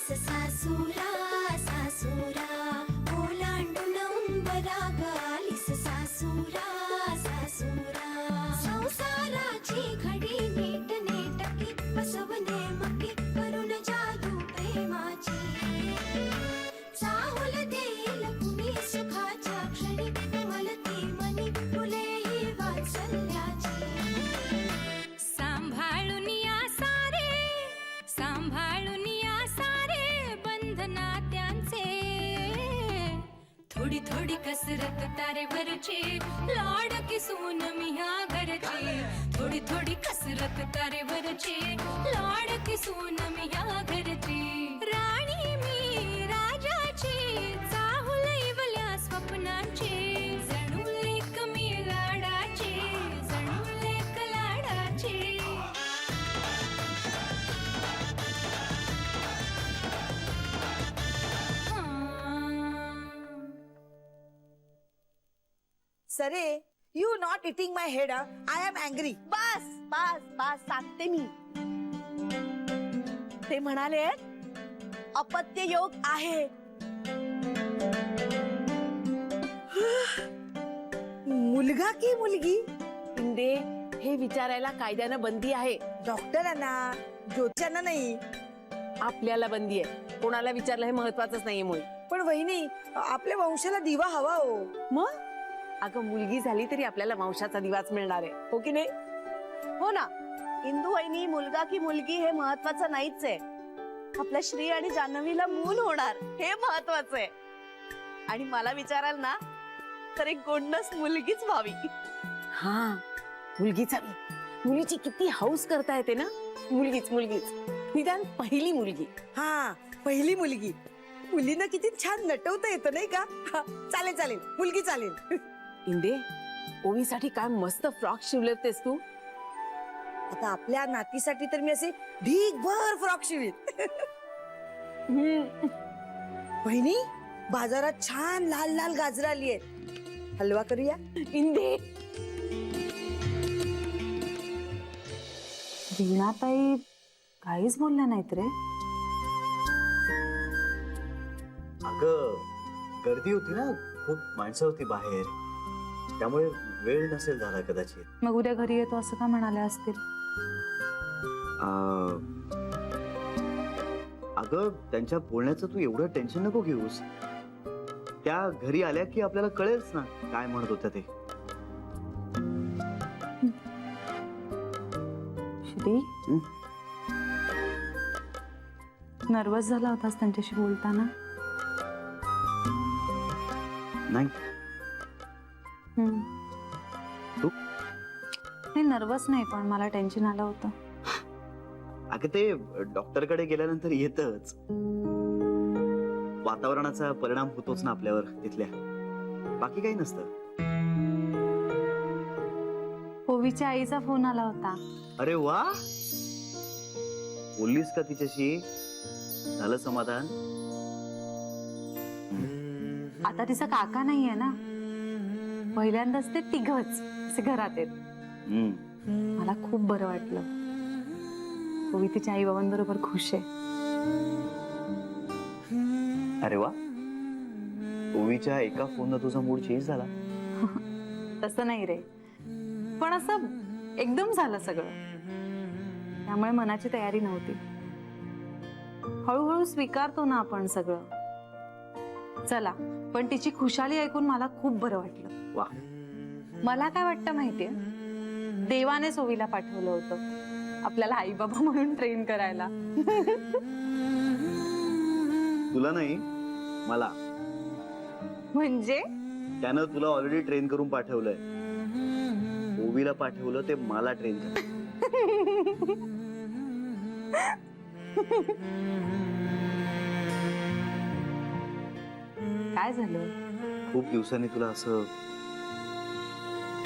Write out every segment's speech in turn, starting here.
आलीस सासूरा सासूरा ओलांडून उंबराग आलीस सासूरा सासूरा संसाराची घडी नीट नेटकी बसवणे मकी करून जादू प्रेमाची चाहुल देईल कुणी सुखाच्या क्षणी मलती मनी फुले ही वात्सल्याची सांभाळून या सारे बंधना त्यांचे थोडी थोडी कसरत तारेवरची लाडकी सून मी ह्या घरची थोडी थोडी कसरत तारेवरची लाडकी सून मी ह्या घरची राणी मी राजाची चाहुल इवल्या स्वप्नांची जणू लेक मी लाडाची जणू लेक लाडाची सरे you not eating my head I am angry. बस बस बस सांगते मी. ते म्हणाले अपत्य योग आहे. मुलगा की मुलगी? इंदे हे विचारायला कायद्यानं बंदी आहे. डॉक्टरांना ज्योतिषांना नाही. आपल्याला बंदी आहे. कोणाला विचारलं हे महत्वाचंच नाहीये मुळे. पण वहिनी आपल्या वंशाला दिवा हवा हो. मग अगं मुलगी झाली तरी आपल्याला वंशाचा दिवाच मिळणार आहे हो की नाही. हो ना इंदू वहिनी मुलगा की मुलगी हे महत्वाचं नाहीच आहे. आपल्या श्री आणि जान्हवीला मूल होणार हे महत्वाचं आहे. आणि मला विचाराल ना तर एक गोंडस मुलगीच व्हावी. हा मुलगीच हवी. मुलीची किती हौस करता येते ना. मुलगीच मुलगीच निदान पहिली मुलगी. हा पहिली मुलगी. मुलींना किती छान नटवता येतं नाही का. चालेल चालेल मुलगी चालेल. इंदे ओवीसाठी काय मस्त फ्रॉक शिवलेतेस तू. आता आपल्या नातीसाठी तर मी असे ढीगभर फ्रॉक शिवीन. बहिणी बाजारात छान लाल लाल गाजर आली आहेत. हलवा करूया. इंदे रीणाताई काहीच बोलल्या नाहीत रे. अगं गर्दी होती ना खूप माणसं होती बाहेर त्यामुळे वेळ नसेल झाला कदाचित. मग उद्या घरी येतो असं का म्हणाले असतील. अगं त्यांच्या बोलण्याचं तू एवढं टेन्शन नको घेऊस. त्या घरी आल्या की आपल्याला कळेलच ना काय म्हणत होत्या ते. श्री नर्वस झाला होतास त्यांच्याशी बोलताना. नाही तू नाही नर्वस नाही पण मला टेन्शन आलं होतं. अगं ते डॉक्टरकडे गेल्यानंतर येतच. वातावरणाचा परिणाम होतोच ना आपल्यावर तिथल्या. बाकी काही नसतं. ओवीच्या आईचा फोन आला होता. अरे वा बोललीस का तिच्याशी. झालं समाधान. आता तिचा काका नाहीये ना. पहिल्यांदाच ते तिघच असे घरात आहेत. मला खूप बरं वाटलं. ओवी तिच्या आई बाबांबरोबर खुश आहे. अरे वा ओवीच्या एका फोननं तुझा मूड चेंज झाला. तसं नाही रे पण असं एकदम झालं सगळं. त्यामुळे मनाची तयारी नव्हती. हळूहळू स्वीकारतो ना आपण सगळं. चला पण तिची खुशाली ऐकून मला खूप बरं वाटलं. वा मला काय वाटतं माहितीये देवाने ओवीला पाठवलं होतं आपल्याला आई बाबा म्हणून ट्रेन करायला. तुला नाही मला. म्हणजे त्यानं तुला ऑलरेडी ट्रेन करून पाठवलंय. ओवीला पाठवलं ते मला ट्रेन कर. काय झालं. खूप दिवसांनी तुला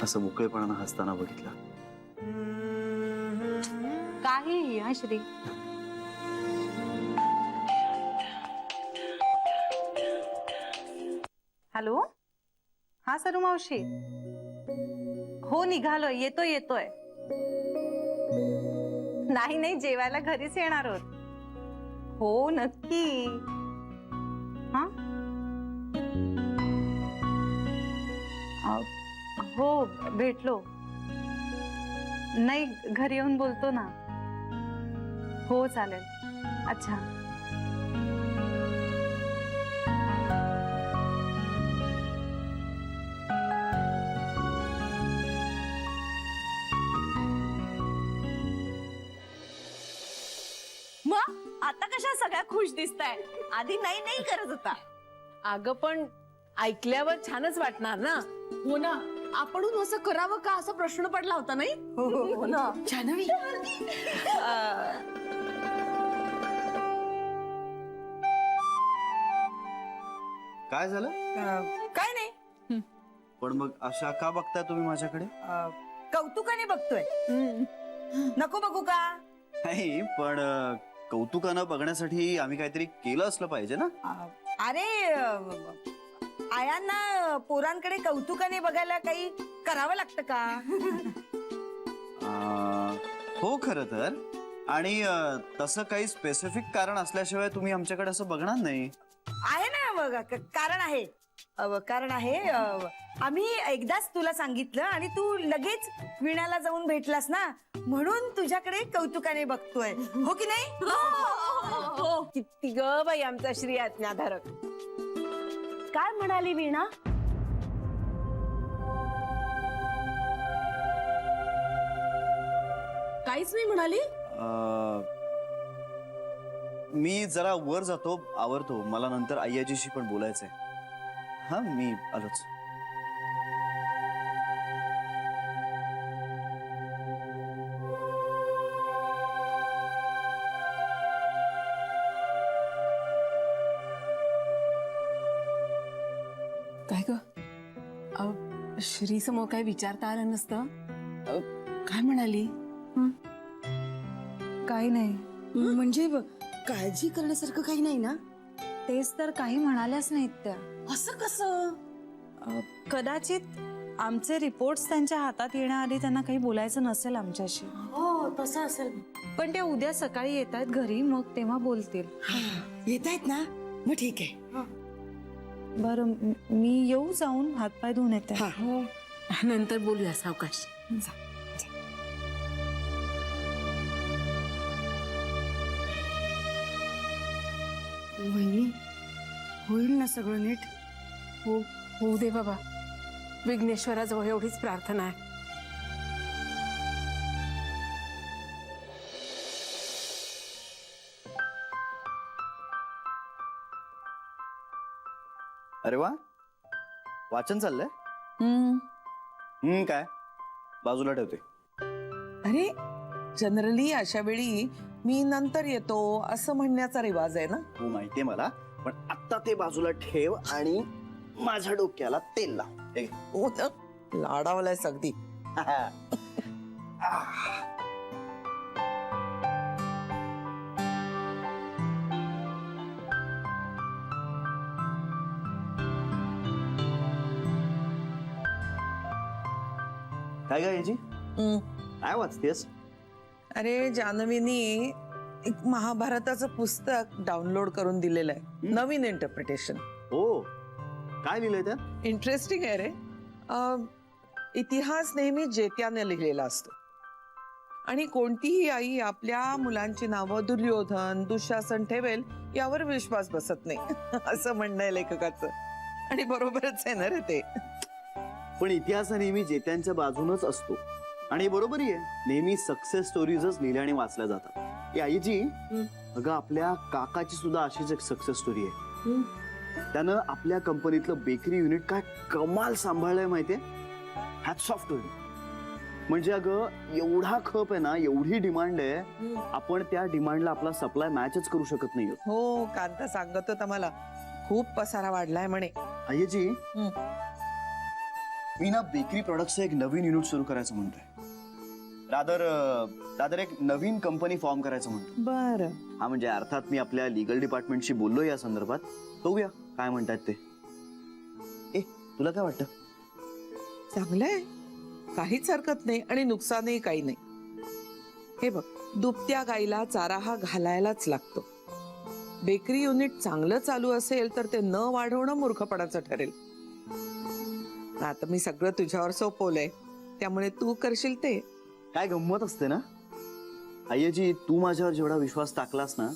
असं मोकळेपणानं हसताना बघितलं. काही हा श्री. हॅलो हा सरू मावशी. हो निघालोय. येतोय नाही जेवायला घरीच येणार आहोत. हो नक्की. हा हो भेटलो. नाही घरी येऊन बोलतो ना. हो चालेल. अच्छा. मग आता कशा सगळ्या खुश दिसताय? आधी नाही नाही करत होता. अगं पण ऐकल्यावर छानच वाटणार ना. हो ना, आपण असं करावं का असा प्रश्न पडला होता नाही? हो ना. जान्हवी काय झालं? काय नाही, पण मग अशा का बघताय तुम्ही माझ्याकडे? कौतुकाने बघतोय. नको बघू का? नाही पण कौतुकानं बघण्यासाठी आम्ही काहीतरी केलं असलं पाहिजे ना. अरे आयांना पोरांकडे कौतुकाने बघायला काही करावं लागतं का? हो खरं तर. आणि तसं काही स्पेसिफिक कारण असल्याशिवाय तुम्ही आमच्याकडे असं बघणार नाही. आहे ना बघा, कारण आहे. कारण आहे. आम्ही एकदाच तुला सांगितलं आणि तू लगेच वीणाला जाऊन भेटलास ना, म्हणून तुझ्याकडे कौतुकाने बघतोय. हो की नाही? हो. किती ग बाई आमचा श्री आज्ञाधारक. काय म्हणाली वीणा? काहीच नाही म्हणाली. मी जरा वर जातो, आवरतो. मला नंतर आय्याजीशी पण बोलायचंय. हा मी आलोच. काय ग श्री समोर काय विचारता आलं नसतं? काय म्हणाली? काही नाही. म्हणजे काळजी करण्यासारखं काही नाही ना? तेच तर, काही म्हणाल्याच नाहीत त्या. असं कसं? कदाचित आमचे रिपोर्ट्स त्यांच्या हातात येण्याआधी त्यांना काही बोलायचं नसेल आमच्याशी. हो तसं असेल. पण त्या उद्या सकाळी येत आहेत घरी, मग तेव्हा बोलतील. येत आहेत ना? मग ठीक आहे. बरं मी येऊ जाऊन हातपाय धुवून येते. हो नंतर बोलूया सावकाश. वहिनी, होईल ना सगळं नीट? हो होऊ दे बाबा. विघ्नेश्वराजवळ एवढीच प्रार्थना आहे. अरे वा, वाचन चाललंय. काय बाजूला ठेवते. अरे जनरली अशा वेळी मी नंतर येतो असं म्हणण्याचा रिवाज आहे ना. हो माहितीये मला, पण आत्ता ते बाजूला ठेव आणि माझ्या डोक्याला तेल लाव. हे घे. हो ना, लाडावलायस अगदी. काय ग याची हम्म. काय वाचतेस? अरे जान्हवीनी एक महाभारताचं पुस्तक डाउनलोड करून दिलेलं आहे, नवीन इंटरप्रिटेशन. हो, काय लिहिलंय त्यात? इंटरेस्टिंग आहे रे. इतिहास नेहमी जेत्याने लिहिलेला असतो आणि कोणतीही आई आपल्या मुलांची नावं दुर्योधन दुःशासन ठेवेल यावर विश्वास बसत नाही असं म्हणणं आहे लेखकाचं. आणि बरोबरच आहे ना रे ते. पण इतिहास हा नेहमी जेत्यांच्या बाजूनच असतो आणि बरोबरही आहे. नेहमी सक्सेस स्टोरीजच लिहिल्या आणि वाचल्या जातात. ही आईची अगं आपल्या काकाची सुद्धा अशीच एक सक्सेस स्टोरी आहे. त्यानं आपल्या कंपनीतलं बेकरी युनिट काय कमाल सांभाळलंय माहितीये. हॅट्स ऑफ टू हिम. म्हणजे अगं एवढा खप आहे ना, एवढी डिमांड आहे, आपण त्या डिमांडला आपला सप्लाय मॅचच करू शकत नाही. हो, कांता सांगत होता मला खूप पसारा वाढलाय म्हणे. आईची मी ना बेकरी प्रोडक्टचं एक नवीन युनिट सुरू करायचं म्हणतोय. दादर एक नवीन कंपनी फॉर्म करायचं म्हणतो. बरं. हा म्हणजे अर्थात मी आपल्या लीगल डिपार्टमेंटशी बोललो या संदर्भात. बघूया काय म्हणतात ते. ए तुला काय वाटतं? चांगलंय, काहीच हरकत नाही आणि नुकसानही काही नाही. हे बघ, दुभत्या गाईला चारा हा घालायलाच लागतो. बेकरी युनिट चांगलं चालू असेल तर ते न वाढवणं मूर्खपणाचं ठरेल. आता मी सगळं तुझ्यावर सोपवलंय, त्यामुळे तू करशील ते. काय गंमत असते ना आईजी, तू माझ्यावर जेवढा विश्वास टाकलास ना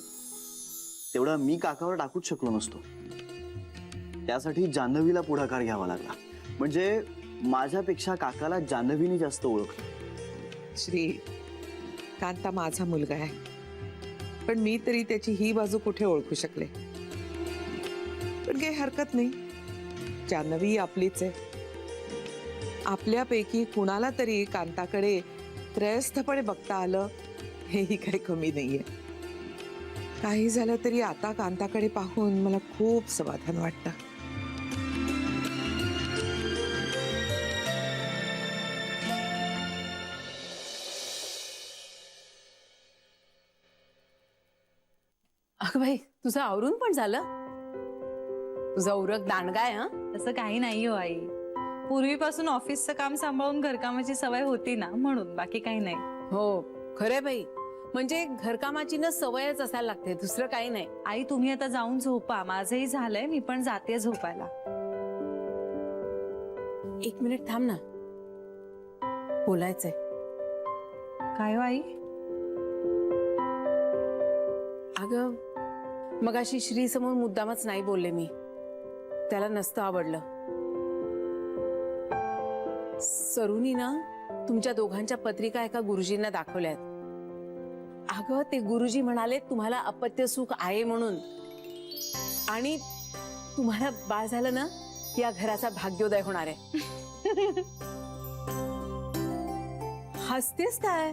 तेवढा मी काकावर टाकूच शकलो नसतो. त्यासाठी जान्हवीला पुढाकार घ्यावा लागला. म्हणजे माझ्यापेक्षा काकाला जान्हवीने जास्त ओळखलं. श्री, कांता माझा मुलगा आहे, पण मी तरी त्याची ही बाजू कुठे ओळखू शकले. पण काही हरकत नाही, जान्हवी आपलीच आहे. आपल्यापैकी कुणाला तरी कांताकडे त्रयस्थपणे बघता आलं हेही काही कमी नाहीये. काही झालं तरी आता कांताकडे पाहून मला खूप समाधान वाटतं. अगं बाई, तुझं आवरून पण झालं? तुझा उरक दांडगा आहे हा. तसं काही नाही हो आई. पूर्वीपासून ऑफिसचं काम सांभाळून घरकामाची सवय होती ना, म्हणून. बाकी काही नाही. हो खरंय बाई, म्हणजे घरकामाची ना सवयच असायला लागते, दुसरं काही नाही. आई तुम्ही आता जाऊन झोपा. माझंही झालंय, मी पण जाते झोपायला. 1 मिनिट थांब ना, बोलायचंय. काय हो आई? अगं मगाशी श्री समोर मुद्दामच नाही बोलले मी, त्याला नसतं आवडलं. सरूनी ना तुमच्या दोघांच्या पत्रिका एका गुरुजींना दाखवल्यात. अगं ते गुरुजी म्हणाले तुम्हाला अपत्य सुख आहे म्हणून, आणि तुम्हाला बाळ झालं ना या घराचा भाग्योदय होणार आहे. हसतेस काय?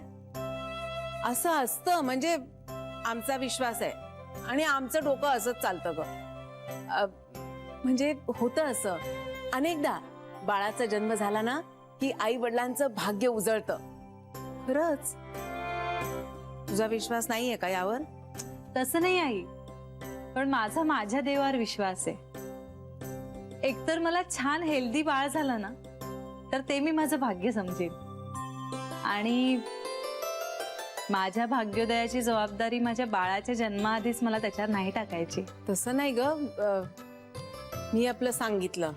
असं असतं म्हणजे आमचा विश्वास आहे आणि आमचं डोकं असंच चालतं ग. म्हणजे होतं असं अनेकदा, बाळाचा जन्म झाला ना की आई वडिलांचं भाग्य उजळतं. खरंच. तुझा विश्वास नाहीये का यावर? तसं नाही आई, पण माझा माझ्या देवावर विश्वास आहे. एकतर मला छान हेल्दी बाळ झालं ना तर ते मी माझं भाग्य समजेन, आणि माझ्या भाग्योदयाची जबाबदारी माझ्या बाळाच्या जन्माआधीच मला त्याच्यावर नाही टाकायची. तसं नाही ग, मी आपलं सांगितलं.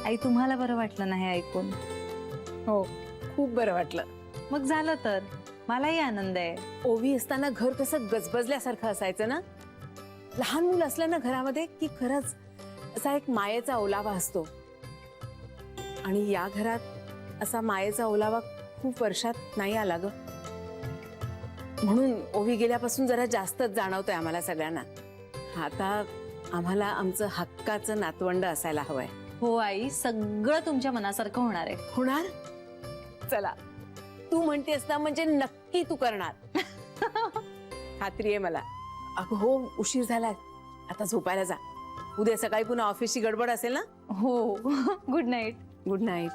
आई तुम्हाला बरं वाटलं नाही ऐकून? हो, खूप बरं वाटलं. मग झालं तर मलाही आनंद आहे. ओवी असताना घर कसं गजबजल्यासारखं असायचं ना. लहान मुलं असलं ना घरामध्ये की खरंच असा एक मायेचा ओलावा असतो, आणि या घरात असा मायेचा ओलावा खूप वर्षात नाही आला ग. म्हणून ओवी गेल्यापासून जरा जास्तच जाणवतोय आम्हाला सगळ्यांना. आता आम्हाला आमचं हक्काचं नातवंड असायला हवंय. हो आई, सगळं तुमच्या मनासारखं होणार आहे. होणार? चला, तू म्हणतेस ना म्हणजे नक्की तू करणार. खात्री आहे मला. अगं हो, उशीर झालाय, आता झोपायला जा. उद्या सकाळी पुन्हा ऑफिसची गडबड असेल ना. हो. Good night. Good night.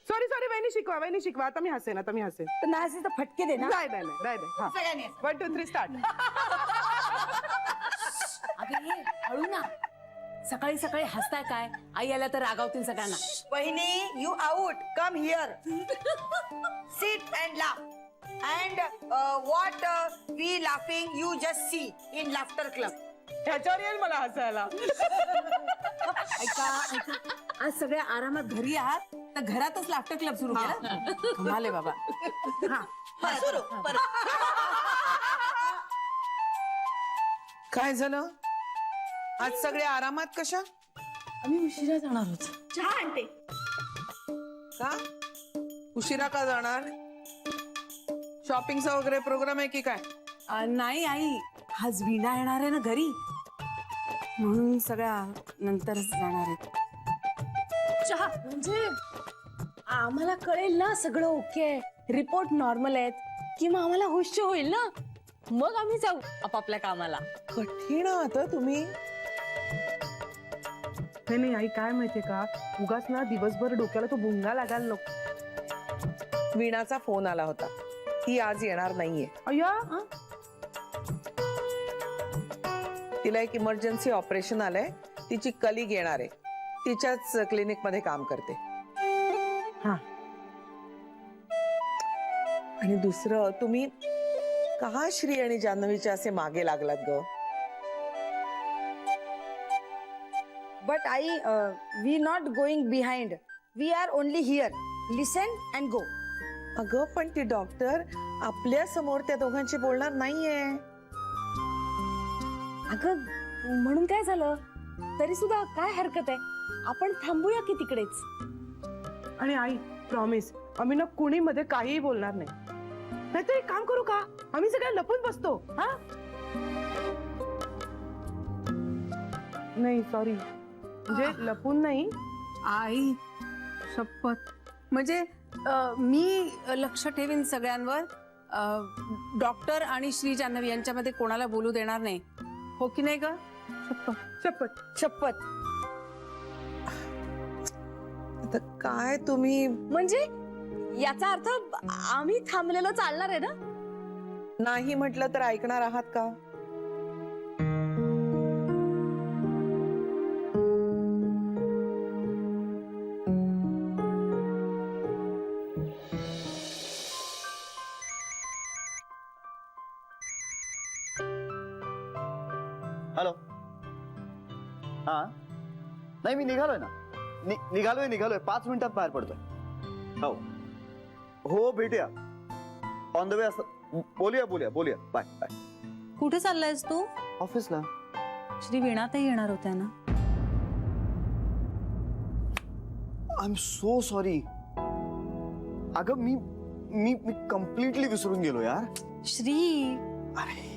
Sorry वहिनी शिकवा. आता मी हसेन. तर नाही असेल तर फटके दे ना. नाही. सगळ्यांनी 1 2 3 स्टार्ट. अगं ये, हळू ना. सकाळी सकाळी हसताय काय? आई आल्या तर रागावतील सगळ्यांना. वहिनी, you out. Come here. Sit and laugh. And what we laughing you just see in laughter club. ह्याच्यावर येईल मला हसायला. ऐका, आज सगळ्या आरामात घरी आहात तर घरातच लाफ्टर क्लब सुरू केला. कमाल आहे बाबा. काय झालं? आज सगळे आरामात कशा? आम्ही उशिरा जाणार होतो. चहा आणते. का उशिरा का जाणार? शॉपिंगचा वगैरे प्रोग्राम आहे की काय? नाही आई, आज वीणा येणार आहे ना घरी, म्हणून सगळ्या नंतरच जाणार आहेत. चहा म्हणजे आम्हाला कळेल ना सगळं ओके आहे, रिपोर्ट नॉर्मल आहेत, की मग आम्हाला हुश होईल ना, मग आम्ही जाऊ आपापल्या कामाला. कठीण आता तुम्ही. नाही आई, काय माहितीये का, उगाच ना दिवसभर डोक्याला तो भुंगा लागायला नको. वीणाचा फोन आला होता, ती आज येणार नाहीये. अय्या, तिला एक इमर्जन्सी ऑपरेशन आलंय, तिची कलिग येणार आहे, तिच्याच क्लिनिक मध्ये काम करते. हा. आणि दुसरं, तुम्ही का श्री आणि जान्हवीच्या असे मागे लागलात ग? बट आई, we not going behind. We are only here. Listen and go. अगं पण ती डॉक्टर आपल्या समोर त्या दोघांशी बोलणार नाहीये. अगं म्हणून काय झालं, तरी सुद्धा काय हरकत आहे, आपण थांबूया की तिकडेच. आणि आई, प्रॉमिस, आम्ही ना कुणी मध्ये काहीही बोलणार नाही. नाहीतर एक काम करू का, आम्ही सगळ्या लपून बसतो. हा, नाही सॉरी, म्हणजे लपून नाही. आई शपथ, म्हणजे मी लक्ष ठेवीन सगळ्यांवर. डॉक्टर आणि श्री जान्हवी यांच्यामध्ये कोणाला बोलू देणार नाही, हो की नाही ग? शपथ. शपथ. आता काय तुम्ही म्हणजे याचा अर्थ आम्ही थांबलेलं चालणार आहे ना? नाही म्हटलं तर ऐकणार आहात का? हॅलो. हा, नाही मी निघालोय ना. निघालोय 5 मिनिटात बाहेर पडतोय. हो हो, भेटूया ऑन द वे. असं बोलूया. Bye bye. कुठे चाललायस तू? ऑफिसला. श्री वीणाताई येणार होत्या ना? I am so sorry. अगं मी कम्प्लिटली विसरून गेलो यार. श्री, अरे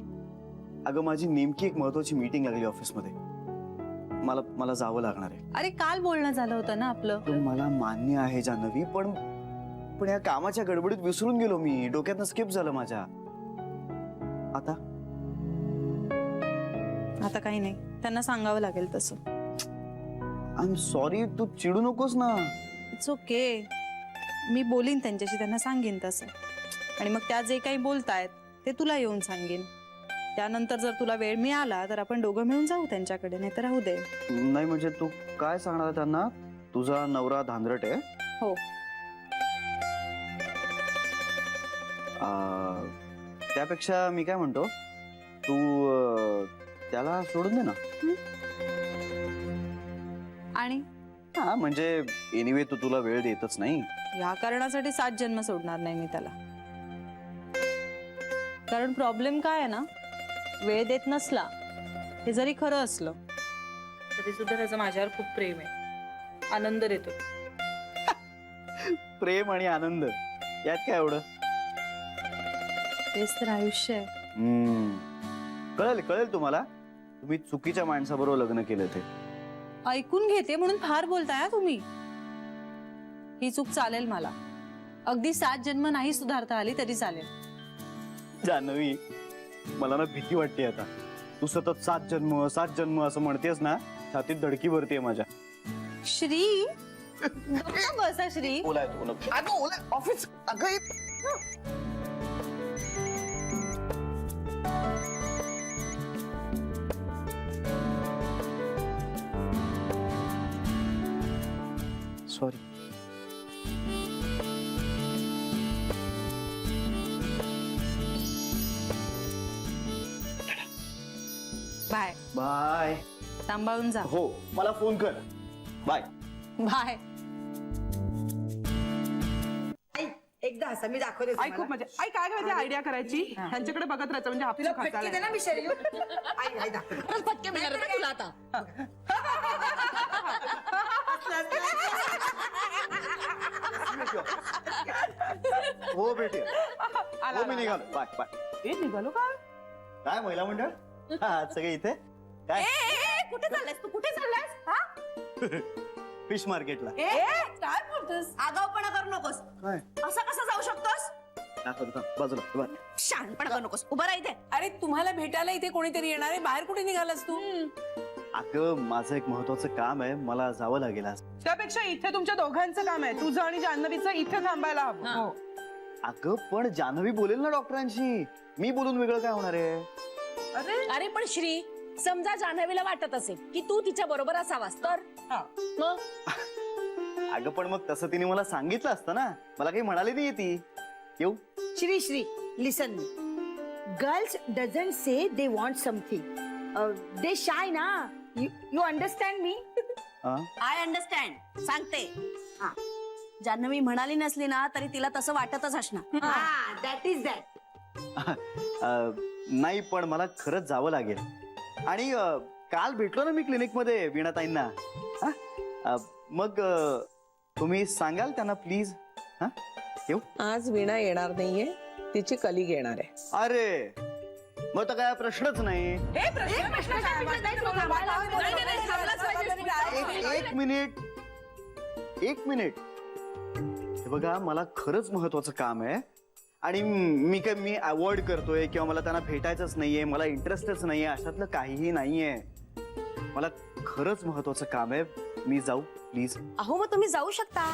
अगं, माझी नेमकी एक महत्वाची मीटिंग लागली ऑफिसमध्ये. मला जावं लागणार आहे. अरे काल बोलणं झालं होतं ना आपलं. पण मला मान्य आहे जान्हवी, पण या कामाच्या गडबडीत विसरून गेलो मी. डोक्यातनं स्किप झालं माझ्या. आता काही नाही, त्यांना सांगावं लागेल तसं. आय एम सॉरी, तू चिडू नकोस ना. इट्स ओके, मी बोलीन त्यांच्याशी, त्यांना सांगेन तसं. आणि मग त्या जे काही बोलतायत ते तुला येऊन सांगेन. त्यानंतर जर तुला वेळ मिळाला तर आपण दोघं मिळून जाऊ त्यांच्याकडे, नाही तर राहू दे. नाही म्हणजे तू काय सांगणार त्यांना? तुझा नवरा धांदरट आहे? हो. त्यापेक्षा मी काय म्हणतो, तू त्याला सोडून दे ना. आणि हा म्हणजे एनिवे तू तुला वेळ देतच नाही. या कारणासाठी 7 जन्म सोडणार नाही मी त्याला. कारण प्रॉब्लेम काय आहे ना, वेळ देत नसला हे जरी खरं असलं तरी सुद्धा त्याचं माझ्यावर खूप प्रेम आहे, आनंद देतो. प्रेम आणि आनंद यात काय एवढं? तेच तर आयुष्य आहे. कळेल तुम्हाला. तुम्ही चुकीच्या माणसाबरोबर लग्न केलं ते. ऐकून घेते म्हणून फार बोलताय हा तुम्ही. ही चूक चालेल मला. अगदी 7 जन्म नाही सुधारता आली तरी चालेल. जान्हवी, मला ना भीती वाटते आता. तू सतत 7 जन्म असं म्हणतेस ना, छातीत धडकी भरते माझ्या. श्री, बसा Shri. Office. Sorry. Bye. Bye. सांभाळून जा. हो, मला फोन कर. बाय. बाय. आई, एकदा असं मी दाखवते आई खूप तुम्हाला. मजा. आई काय करायची आयडिया करायची त्यांच्याकडे बघत राहायचं म्हणजे तुला हापूस फटके दे ना मी शरीर आई आई दाखवते फटके मिळणार का तुला आता हो बेटे हो मी निघालो बाय बाय. ए निघालो का काय महिला मंडळ हा, आज सगळे इथे काय कुठे चाललायस तू कुठे चाललायस फिश मार्केटला काय बोलतोस आगाऊपणा करू नकोस काय असं कसं जाऊ शकतोस दाखवतो बाजूला बघ. शहाणपणा करू नकोस उभं राहा इथे अरे तुम्हाला भेटायला इथे कोणीतरी येणार आहे बाहेर कुठे निघालास तू अगं माझं एक महत्वाचं काम आहे मला जावं लागेल आज. त्यापेक्षा इथे तुमच्या दोघांचं काम आहे तुझं आणि जान्हवीचं इथे थांबायला हवं हो. अगं पण जान्हवी बोलेल ना डॉक्टरांशी मी बोलून वेगळं काय होणार आहे. अरे अरे पण श्री समजा जान्हवीला वाटत असेल की तू तिच्या बरोबर असावास तर हा. मग अगं पण मग तसं तिने मला सांगितलं असतं ना मला काही म्हणाली नाही ती येऊ. Shri Shri listen me girls doesn't say they want something they shy ना यू अंडरस्टँड मी हा? आय अंडरस्टँड सांगते जान्हवी म्हणाली नसली ना तरी तिला तसं वाटतच असणार हा दॅट इज दॅट नाही पण मला खरंच जावं लागेल आणि काल भेटलो ना मी क्लिनिक मध्ये वीणाताईंना हा? मग तुम्ही सांगाल त्यांना प्लीज हा येऊ. आज वीणा येणार नाहीये तिची कलिग येणार आहे. अरे मग तर काय प्रश्नच नाही. एक मिनिट एक मिनिट हे बघा मला खरंच महत्वाचं काम आहे आणि मी अवॉइड करतोय किंवा मला त्यांना भेटायचंच नाहीये मला इंटरेस्टच नाहीये अशातलं काहीही नाहीये. मला खरंच महत्वाचं काम आहे मी जाऊ प्लीज. अहो मग तुम्ही जाऊ शकता